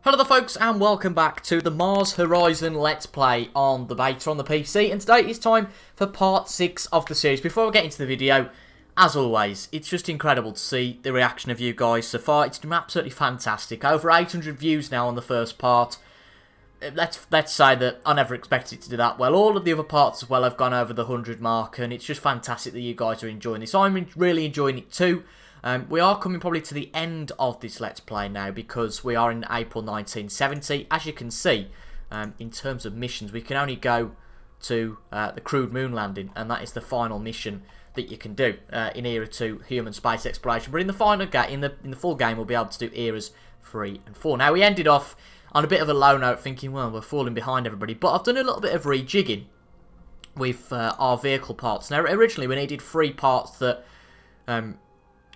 Hello there folks and welcome back to the Mars Horizon Let's Play on the beta on the PC, and today it's time for part 6 of the series. Before we get into the video, as always, it's just incredible to see the reaction of you guys so far. It's been absolutely fantastic. Over 800 views now on the first part. Let's say that I never expected it to do that well. All of the other parts as well have gone over the 100 mark, and it's just fantastic that you guys are enjoying this. I'm really enjoying it too. We are coming probably to the end of this Let's Play now because we are in April 1970. As you can see, in terms of missions, we can only go to the crewed moon landing, and that is the final mission that you can do in Era 2 human space exploration. But in the final in the full game, we'll be able to do Eras 3 and 4. Now, we ended off on a bit of a low note, thinking, well, we're falling behind everybody. But I've done a little bit of rejigging with our vehicle parts. Now, originally, we needed 3 parts that...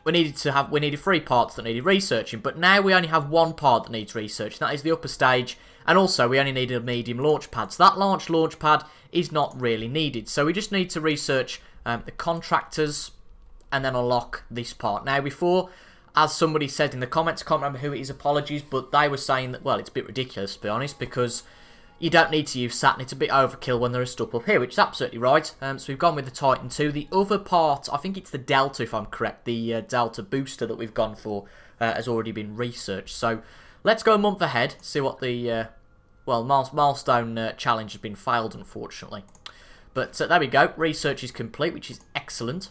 We needed 3 parts that needed researching, but now we only have 1 part that needs research, and that is the upper stage, and also we only needed a medium launch pad. So that large launch pad is not really needed. So we just need to research the contractors and then unlock this part. Now before, as somebody said in the comments, I can't remember who it is, apologies, but they were saying that, well, it's a bit ridiculous to be honest, because you don't need to use Saturn. It's a bit overkill when there is stuff up here, which is absolutely right. So we've gone with the Titan 2. The other part, I think it's the Delta, if I'm correct. The Delta booster that we've gone for has already been researched. So let's go a month ahead, see what the, milestone challenge has been failed, unfortunately. But there we go. Research is complete, which is excellent.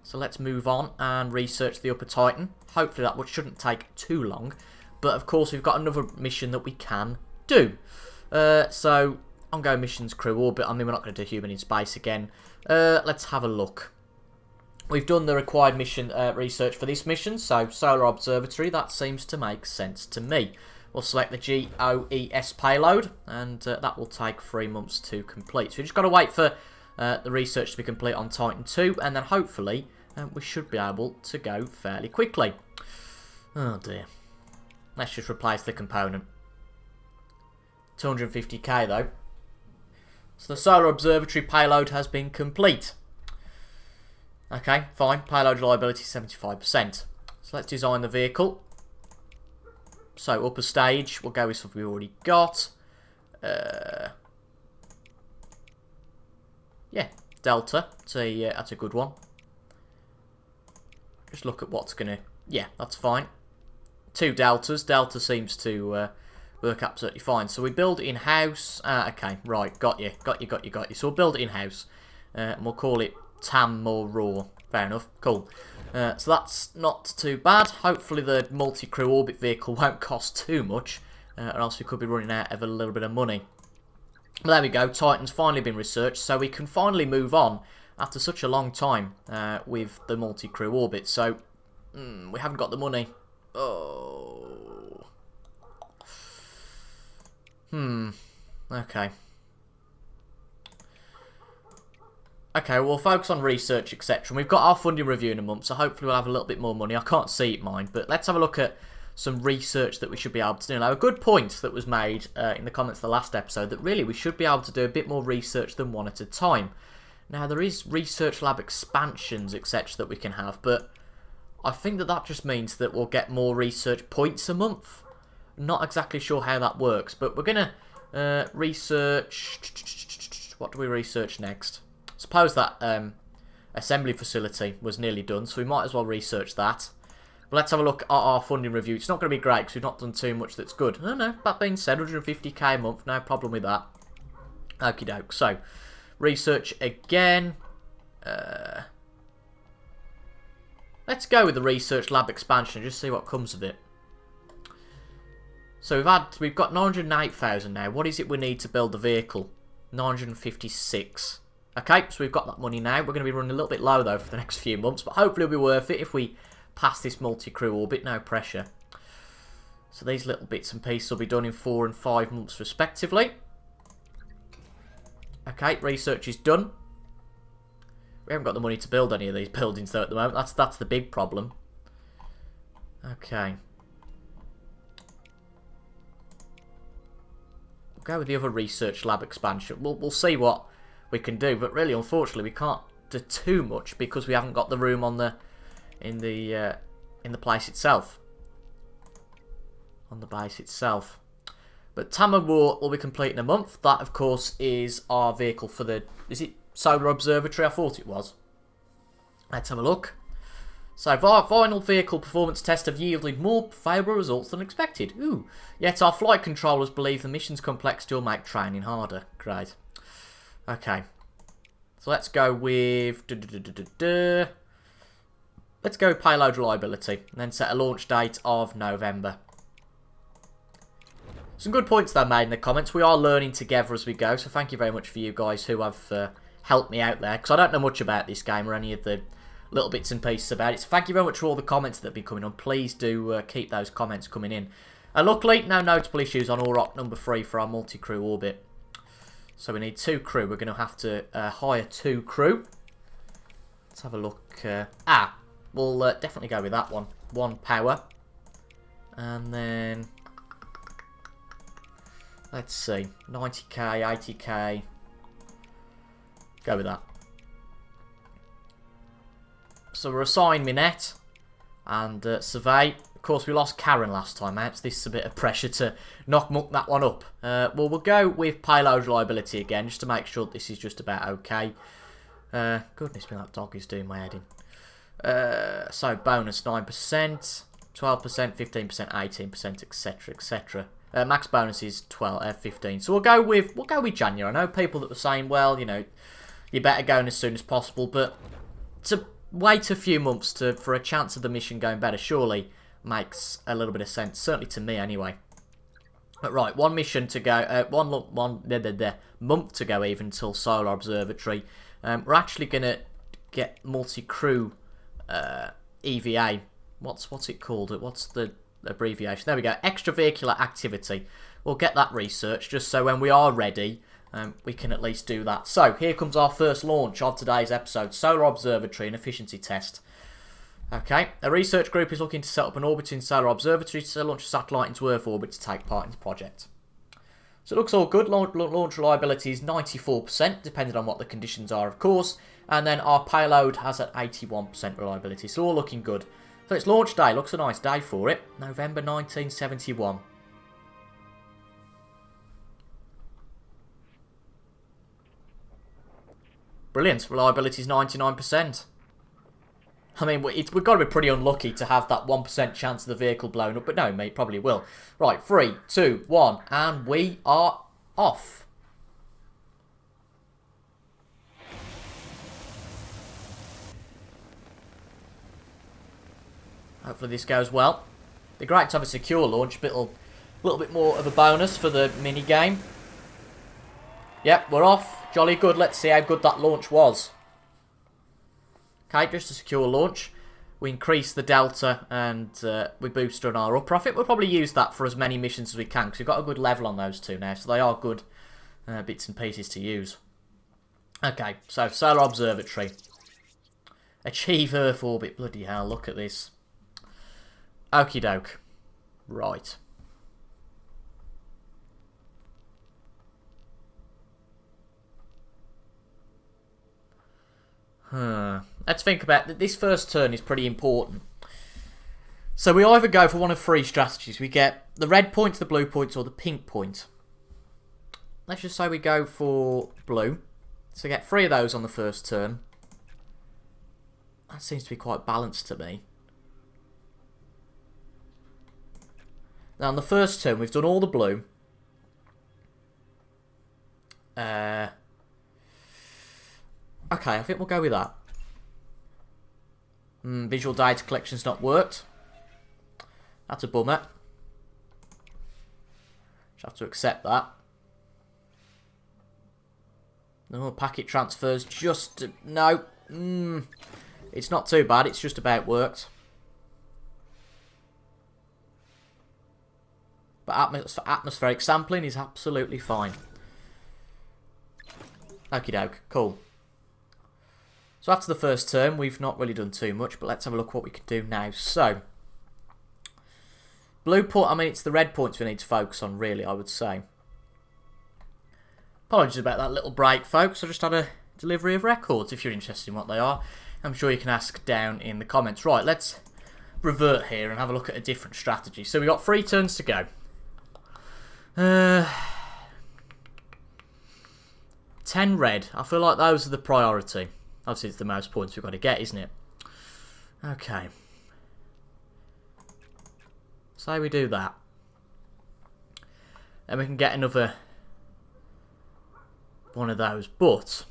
So let's move on and research the upper Titan. Hopefully that shouldn't take too long. But of course, we've got another mission that we can do. So, ongoing missions, crew orbit. I mean, we're not going to do human in space again. Let's have a look. We've done the required mission research for this mission. So, Solar Observatory, that seems to make sense to me. We'll select the GOES payload, and that will take 3 months to complete. So, we've just got to wait for the research to be complete on Titan 2, and then hopefully we should be able to go fairly quickly. Oh dear. Let's just replace the component. 250k though. So the Solar Observatory payload has been complete. Okay, fine. Payload reliability 75%. So let's design the vehicle. So upper stage, we'll go with something we've already got. Yeah, Delta. That's a good one. Just look at what's gonna... Yeah, that's fine. 2 Deltas. Delta seems to... work absolutely fine. So we build in-house. Okay, right, got you. So we'll build it in-house. And we'll call it TAM or RAW. Fair enough. Cool. So that's not too bad. Hopefully the multi-crew orbit vehicle won't cost too much. Or else we could be running out of a little bit of money. But there we go. Titan's finally been researched. So we can finally move on after such a long time with the multi-crew orbit. So we haven't got the money. Oh... Okay. Okay, we'll focus on research, etc. We've got our funding review in a month, so hopefully we'll have a little bit more money. I can't see it, mind, but let's have a look at some research that we should be able to do. Now, a good point that was made in the comments of the last episode, that really we should be able to do a bit more research than one at a time. Now, there is research lab expansions, etc. that we can have, but I think that just means that we'll get more research points a month. Not exactly sure how that works, but we're going to research... What do we research next? Suppose that assembly facility was nearly done, so we might as well research that. But let's have a look at our funding review. It's not going to be great because we've not done too much that's good. No, that being said, 150k a month, no problem with that. Okie doke. So, research again. Let's go with the research lab expansion and just see what comes of it. So we've got 908,000 now. What is it we need to build the vehicle? 956. Okay, so we've got that money now. We're going to be running a little bit low though for the next few months, but hopefully it'll be worth it if we pass this multi-crew orbit. No pressure. So these little bits and pieces will be done in 4 and 5 months respectively. Okay, research is done. We haven't got the money to build any of these buildings though at the moment. That's the big problem. Okay. Go with the other research lab expansion. We'll see what we can do, but really, unfortunately, we can't do too much because we haven't got the room on in the place itself. on the base itself. But Tamawar will be complete in a month. That, of course, is our vehicle for the... Is it Solar Observatory? I thought it was. Let's have a look. So, our final vehicle performance tests have yielded more favourable results than expected. Ooh. Yet our flight controllers believe the mission's complexity will make training harder. Great. Okay. So let's go with... Let's go payload reliability. And then set a launch date of November. Some good points there made in the comments. We are learning together as we go. So thank you very much for you guys who have helped me out there. Because I don't know much about this game or any of the little bits and pieces about it. So thank you very much for all the comments that have been coming on. Please do keep those comments coming in. Luckily, no notable issues on Auroch number 3 for our multi-crew orbit. So we need 2 crew. We're going to have to hire 2 crew. Let's have a look. We'll definitely go with that one. 1 power. And then... Let's see. 90k, 80k. Go with that. So we're assigned Minette and Survey. Of course, we lost Karen last time out, so this is a bit of pressure to muck that one up. Well, we'll go with payload reliability again, just to make sure this is just about okay. Goodness me, that dog is doing my head in. So, bonus 9%, 12%, 15%, 18%, etc., etc. Max bonus is 15. So we'll go with January. I know people that were saying, well, you know, you better go in as soon as possible, but to wait a few months for a chance of the mission going better surely makes a little bit of sense, certainly to me anyway. But right, one mission to go, one month to go even until Solar Observatory. We're actually gonna get multi-crew EVA. What's it called? What's the abbreviation? There we go. Extravehicular activity. We'll get that research just so when we are ready, we can at least do that. So here comes our first launch of today's episode: Solar Observatory and efficiency test. Okay, a research group is looking to set up an orbiting Solar Observatory to launch a satellite into Earth orbit to take part in the project. So it looks all good. Launch reliability is 94%, depending on what the conditions are, of course. And then our payload has an 81% reliability, so all looking good. So it's launch day. Looks a nice day for it. November 1971. Brilliant. Reliability is 99%. I mean, we've got to be pretty unlucky to have that 1% chance of the vehicle blowing up, but no, mate, probably will. Right, 3, 2, 1, and we are off. Hopefully this goes well. It'd be great to have a secure launch, a little bit more of a bonus for the mini game. Yep, we're off. Jolly good. Let's see how good that launch was. Okay, just a secure launch. We increase the delta and we boost on our upper. I think we'll probably use that for as many missions as we can because we've got a good level on those two now, so they are good bits and pieces to use. Okay, so Solar Observatory. Achieve Earth orbit. Bloody hell, look at this. Okie doke. Right. Let's think about that. This first turn is pretty important. So we either go for one of 3 strategies. We get the red point, the blue point, or the pink point. Let's just say we go for blue. So get 3 of those on the first turn. That seems to be quite balanced to me. Now on the first turn we've done all the blue. Okay, I think we'll go with that. Visual data collection's not worked. That's a bummer. Just have to accept that. No, packet transfers just... No. It's not too bad, it's just about worked. But atmospheric sampling is absolutely fine. Okie doke, cool. So after the first turn, we've not really done too much, but let's have a look what we can do now. So, blue point, I mean, it's the red points we need to focus on, really, I would say. Apologies about that little break, folks. I just had a delivery of records, if you're interested in what they are. I'm sure you can ask down in the comments. Right, let's revert here and have a look at a different strategy. So we got 3 turns to go. 10 red. I feel like those are the priority. Obviously, it's the most points we've got to get, isn't it? Okay. Say we do that. And we can get another one of those. But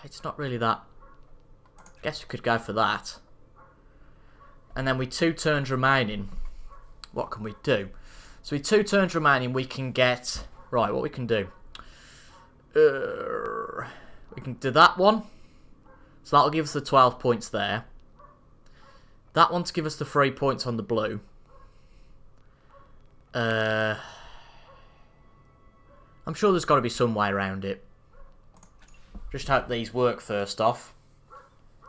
it's not really that. Guess we could go for that. And then with 2 turns remaining, what can we do? So with 2 turns remaining, we can get... Right, what we can do. We can do that one. So that'll give us the 12 points there. That one to give us the 3 points on the blue. I'm sure there's got to be some way around it. Just hope these work first off.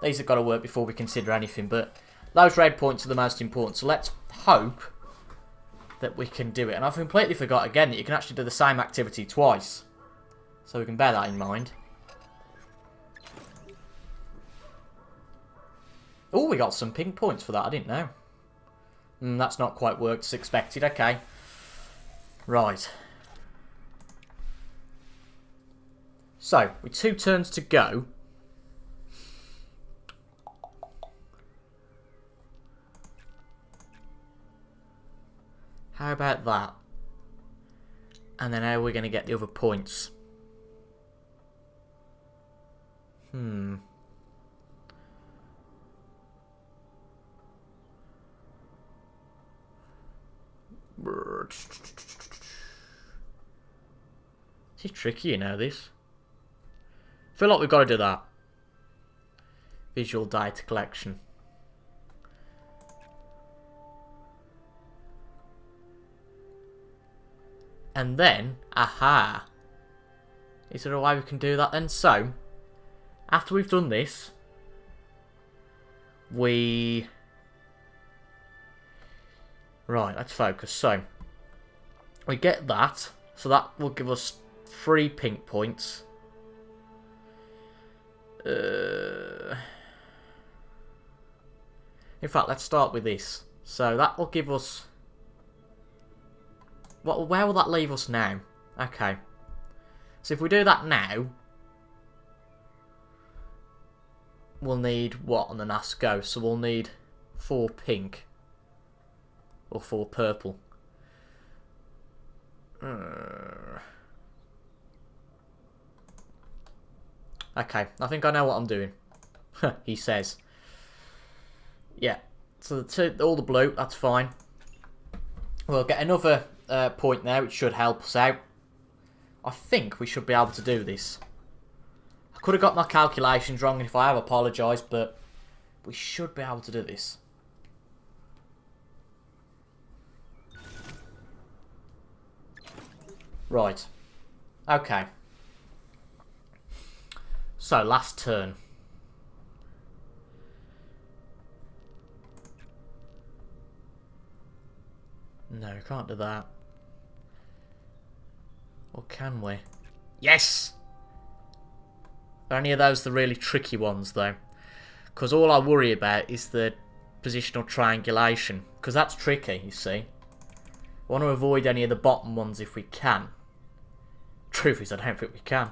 These have got to work before we consider anything, but those red points are the most important. So let's hope that we can do it. And I've completely forgot again that you can actually do the same activity twice. So we can bear that in mind. Oh, we got some pink points for that. I didn't know. That's not quite worked as expected. Okay. Right. So, with 2 turns to go. How about that? And then how are we going to get the other points? It's tricky, you know, this. I feel like we've got to do that. Visual data collection. And then, aha. Is there a way we can do that then? So, after we've done this, we... Right, let's focus. So, we get that. So that will give us 3 pink points. In fact, let's start with this. So that will give us... Where will that leave us now? Okay. So if we do that now, we'll need what on the last go? So we'll need 4 pink. Or 4 purple. Okay, I think I know what I'm doing. He says. Yeah, so all the blue, that's fine. We'll get another point there, which should help us out. I think we should be able to do this. I could have got my calculations wrong, and if I have, apologise, but we should be able to do this. Right. Okay. So, last turn. No, we can't do that. Or can we? Yes! Are any of those the really tricky ones, though? Because all I worry about is the positional triangulation. Because that's tricky, you see. I want to avoid any of the bottom ones if we can. Truth is, I don't think we can.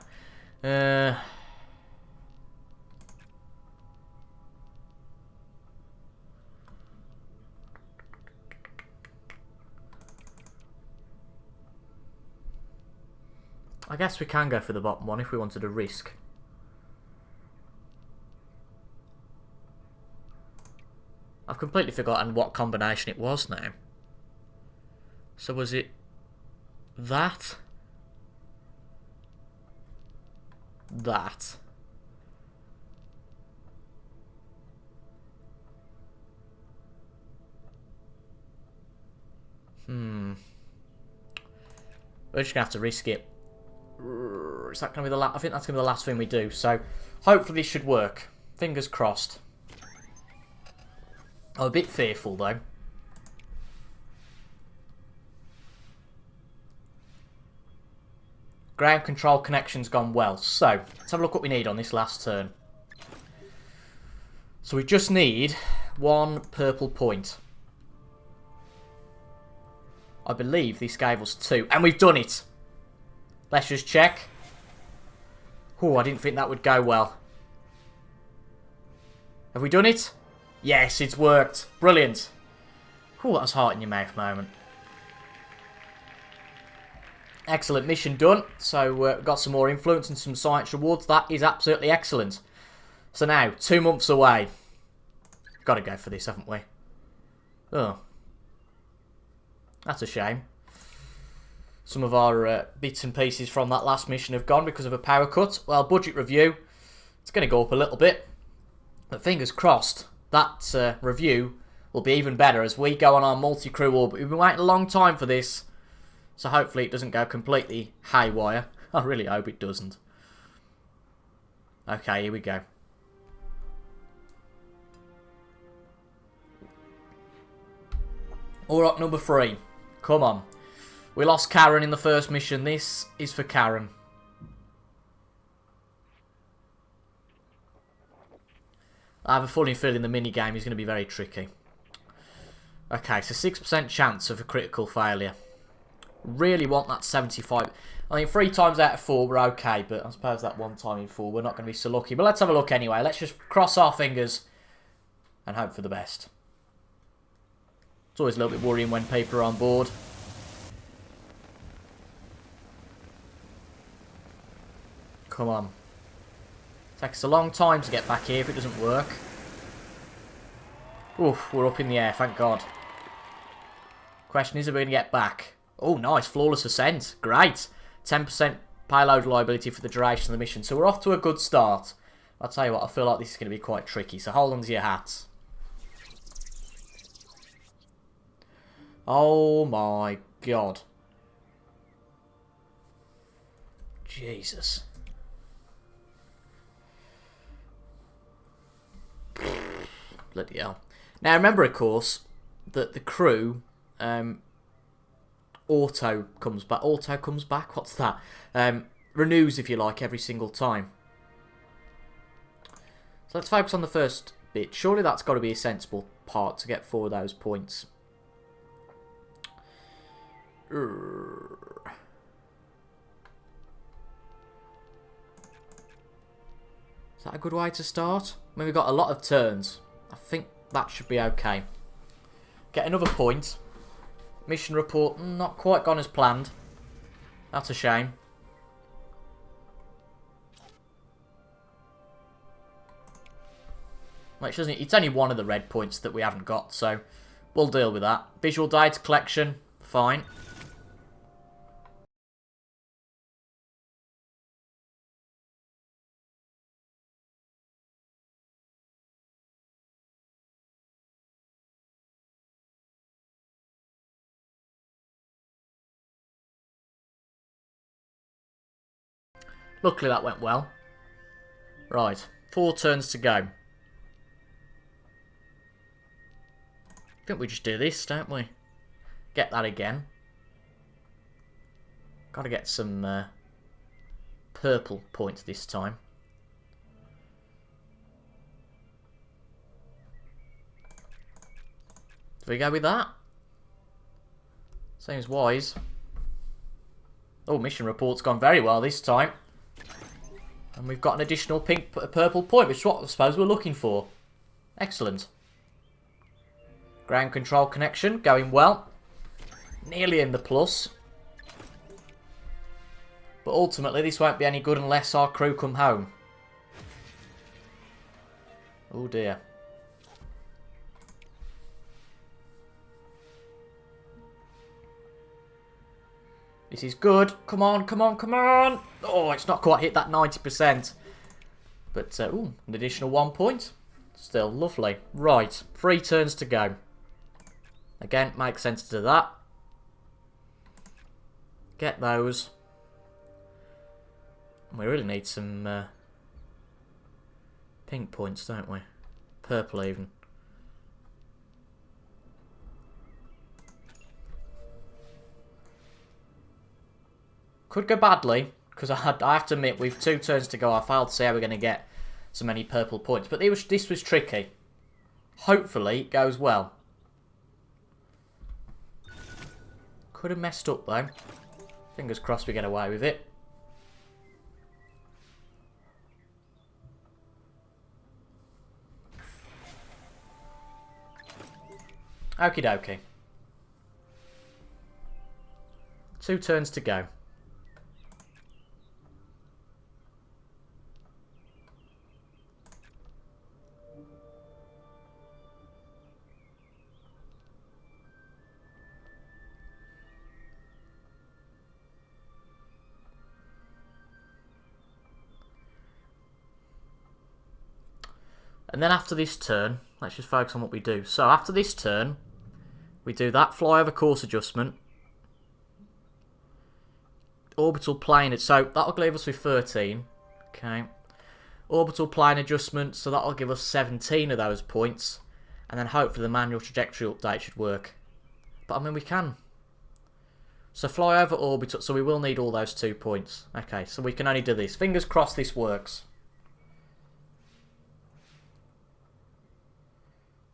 I guess we can go for the bottom one if we wanted a risk. I've completely forgotten what combination it was now. So was it that? That? We're just going to have to risk it. Is that going to be the last? I think that's going to be the last thing we do. So, hopefully this should work. Fingers crossed. I'm a bit fearful, though. Ground control connection's gone well. So, let's have a look what we need on this last turn. So, we just need 1 purple point. I believe this gave us 2. And we've done it. Let's just check. Oh, I didn't think that would go well. Have we done it? Yes, it's worked. Brilliant. Oh, that was heart in your mouth moment. Excellent, mission done. So we've got some more influence and some science rewards. That is absolutely excellent. So now, 2 months away. Got to go for this, haven't we? Oh. That's a shame. Some of our bits and pieces from that last mission have gone because of a power cut. Well, budget review. It's going to go up a little bit. But fingers crossed, that review will be even better as we go on our multi-crew orbit. We've been waiting a long time for this. So hopefully it doesn't go completely haywire. I really hope it doesn't. Okay, here we go. Alright, number 3. Come on. We lost Karen in the first mission. This is for Karen. I have a funny feeling the minigame is going to be very tricky. Okay, so 6% chance of a critical failure. Really want that 75. I mean, 3 times out of 4 we're okay, but I suppose that 1 time in 4 we're not going to be so lucky. But let's have a look anyway. Let's just cross our fingers and hope for the best. It's always a little bit worrying when people are on board. Come on. Takes a long time to get back here if it doesn't work. Oof, we're up in the air, thank God. Question is, are we going to get back? Oh, nice, flawless ascent. Great. 10% payload reliability for the duration of the mission. So we're off to a good start. I'll tell you what, I feel like this is going to be quite tricky. So hold on to your hats. Oh my God. Jesus. Bloody hell. Now remember, of course, that the crew auto comes back. What's that? Renews, if you like, every single time. So let's focus on the first bit. Surely that's got to be a sensible part to get 4 of those points. Is that a good way to start? I mean, we've got a lot of turns. I think that should be okay. Get another point. Mission report, not quite gone as planned. That's a shame. Which isn't, it's only 1 of the red points that we haven't got, so we'll deal with that. Visual data collection, fine. Luckily that went well. Right, 4 turns to go. I think we just do this, don't we? Get that again. Got to get some purple points this time. Do we go with that? Seems wise. Oh, mission report's gone very well this time. And we've got an additional purple point, which is what I suppose we're looking for. Excellent. Ground control connection, going well. Nearly in the plus. But ultimately, this won't be any good unless our crew come home. Oh dear. This is good. Come on, come on, come on. Oh, it's not quite hit that 90%. But, ooh, an additional 1 point. Still lovely. Right, 3 turns to go. Again, makes sense to do that. Get those. We really need some pink points, don't we? Purple even. Could go badly, because I have to admit, we've 2 turns to go. I failed to see how we're going to get so many purple points. But this was tricky. Hopefully, it goes well. Could have messed up though. Fingers crossed we get away with it. Okie dokie. 2 turns to go. And then after this turn, let's just focus on what we do. So after this turn, we do that flyover course adjustment. Orbital plane, so that'll leave us with 13. Okay. Orbital plane adjustment, so that'll give us 17 of those points. And then hopefully the manual trajectory update should work. But I mean, we can. So fly over orbital, so we will need all those 2 points. Okay, so we can only do this. Fingers crossed this works.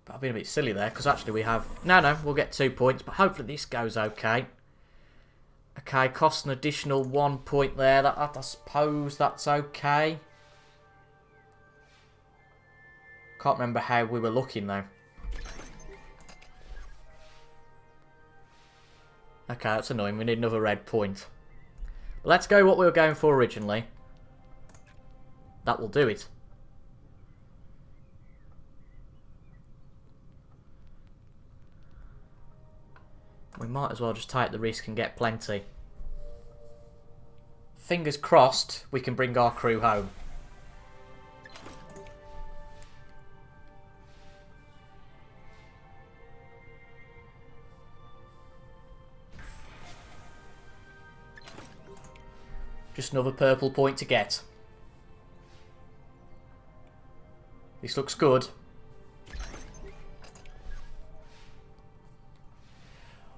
But I've been a bit silly there, because actually we have... No, we'll get 2 points, but hopefully this goes okay. Okay, cost an additional 1 point there. I suppose that's okay. Can't remember how we were looking, though. Okay, that's annoying. We need another red point. But let's go what we were going for originally. That will do it. We might as well just take the risk and get plenty. Fingers crossed we can bring our crew home. Just another purple point to get. This looks good.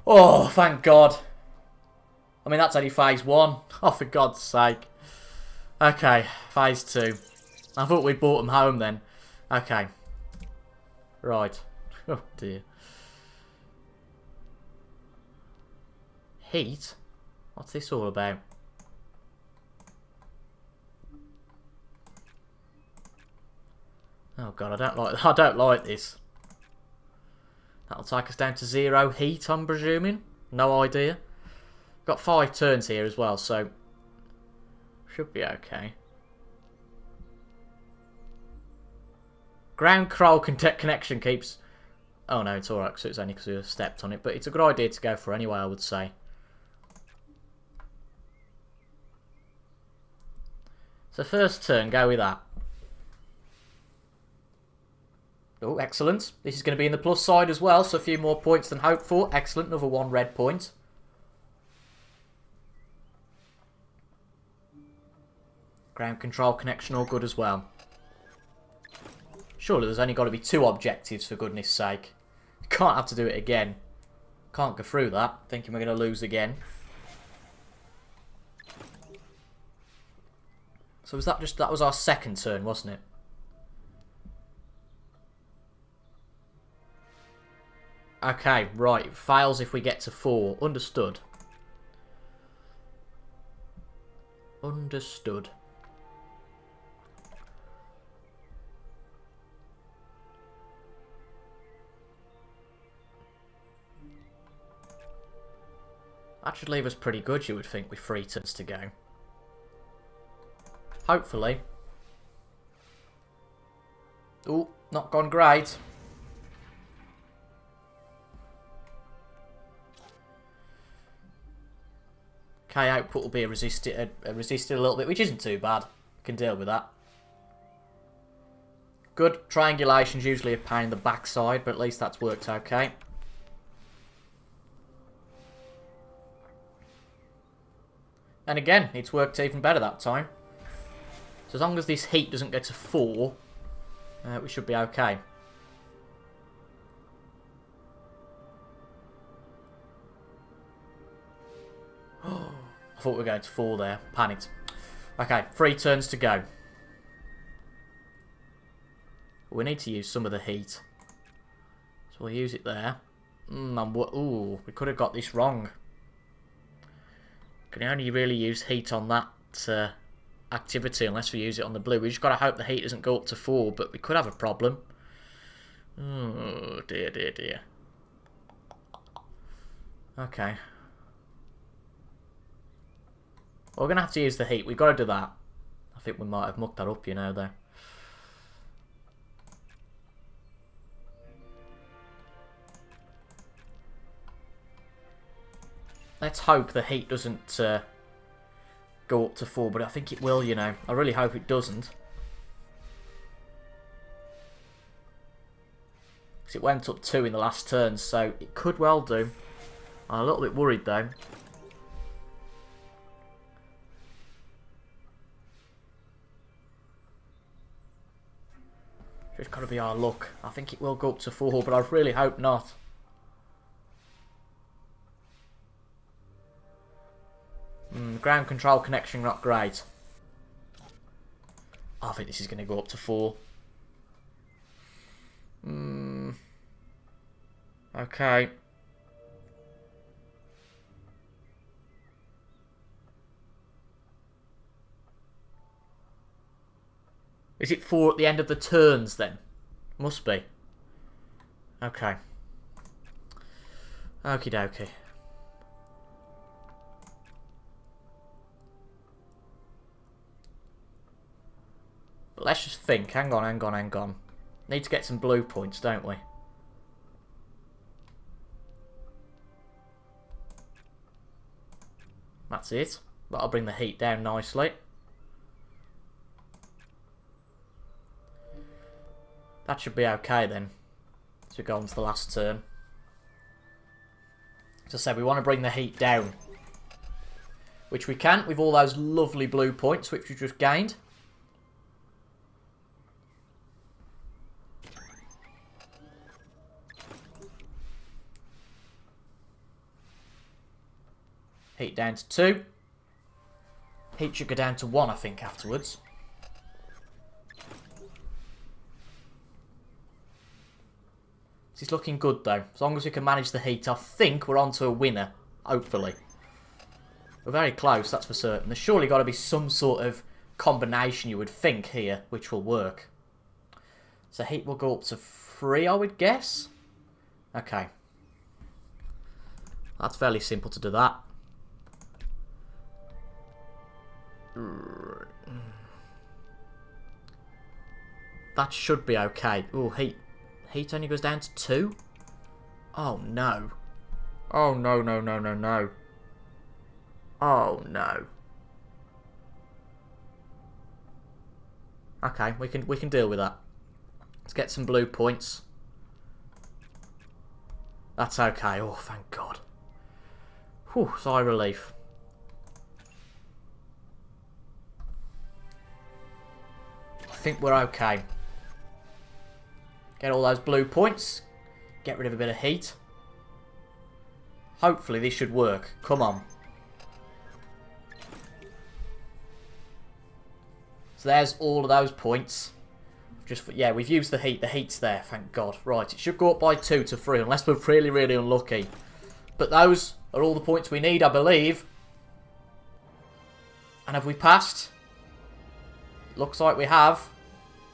Oh, thank God. I mean, that's only phase 1. Oh, for God's sake. Okay, phase 2. I thought we'd brought them home then. Okay. Right. Oh, dear. Heat? What's this all about? Oh God, I don't like this. That'll take us down to 0 heat, I'm presuming. No idea. Got 5 turns here as well, so should be okay. Ground control connection keeps... Oh no, it's alright, because it's only because we stepped on it. But it's a good idea to go for anyway, I would say. So first turn, go with that. Oh, excellent. This is going to be in the plus side as well, so a few more points than hoped for. Excellent, another 1 red point. Ground control connection all good as well. Surely there's only got to be 2 objectives, for goodness sake. Can't have to do it again. Can't go through that, thinking we're going to lose again. So was that was our second turn, wasn't it? Okay, right. Fails if we get to 4. Understood. Understood. That should leave us pretty good, you would think, with 3 turns to go. Hopefully. Oh, not gone great. Okay, output will be resisted a little bit, which isn't too bad. Can deal with that. Good. Triangulation's usually a pain in the backside, but at least that's worked okay. And again, it's worked even better that time. So as long as this heat doesn't get to 4, we should be okay. I thought we were going to 4 there. Panicked. Okay, 3 turns to go. We need to use some of the heat. So we'll use it there. Ooh, we could have got this wrong. Can only really use heat on that activity unless we use it on the blue. We just got to hope the heat doesn't go up to 4, but we could have a problem. Oh, dear, dear, dear. Okay. Well, we're going to have to use the heat. We've got to do that. I think we might have mucked that up, you know, though. Let's hope the heat doesn't go up to 4, but I think it will, you know. I really hope it doesn't. Because it went up 2 in the last turn, so it could well do. I'm a little bit worried, though. Just got to be our luck. I think it will go up to 4, but I really hope not. Ground control connection not great. I think this is going to go up to 4. Okay. Is it 4 at the end of the turns then? Must be. Okay. Okie dokie. But let's just think. Hang on, hang on, hang on. Need to get some blue points, don't we? That's it. That'll bring the heat down nicely. That should be okay then. As we go on to the last turn. As I said, we want to bring the heat down. Which we can with all those lovely blue points which we just gained. Heat down to 2. Heat should go down to 1, I think, afterwards. This is looking good, though. As long as we can manage the heat, I think we're on to a winner. Hopefully. We're very close, that's for certain. There's surely got to be some sort of combination, you would think, here, which will work. So heat will go up to 3, I would guess. Okay. That's fairly simple to do that. That should be okay. Oh, heat. Heat only goes down to 2? Oh, no. Oh, no, no, no, no, no. Oh, no. Okay, we can deal with that. Let's get some blue points. That's okay. Oh, thank God. Whew, sigh of relief. I think we're okay. Get all those blue points. Get rid of a bit of heat. Hopefully this should work. Come on. So there's all of those points. Yeah, we've used the heat. The heat's there, thank God. Right, it should go up by 2 to 3, unless we're really, really unlucky. But those are all the points we need, I believe. And have we passed? Looks like we have.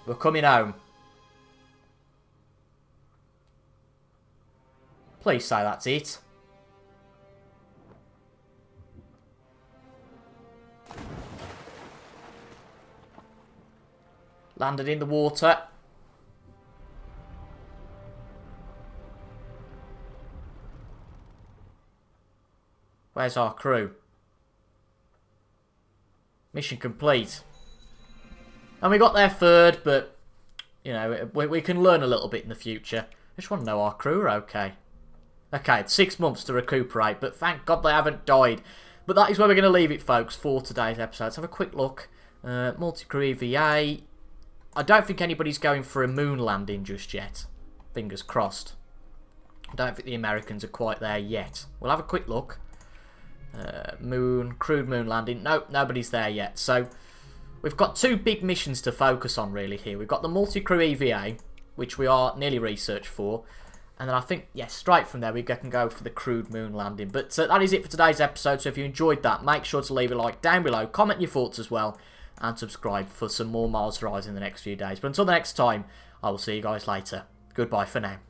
We're coming home. Please say that's it. Landed in the water. Where's our crew? Mission complete. And we got there third, but, you know, we can learn a little bit in the future. I just want to know our crew are okay. Okay, it's 6 months to recuperate, but thank God they haven't died. But that is where we're going to leave it, folks, for today's episode. Let's have a quick look. Multi-crew EVA. I don't think anybody's going for a moon landing just yet. Fingers crossed. I don't think the Americans are quite there yet. We'll have a quick look. Crewed moon landing. Nope, nobody's there yet. So, we've got 2 big missions to focus on, really, here. We've got the multi-crew EVA, which we are nearly researched for. And then I think, yeah, straight from there we can go for the crewed moon landing. But that is it for today's episode. So if you enjoyed that, make sure to leave a like down below. Comment your thoughts as well. And subscribe for some more Mars Horizon in the next few days. But until the next time, I will see you guys later. Goodbye for now.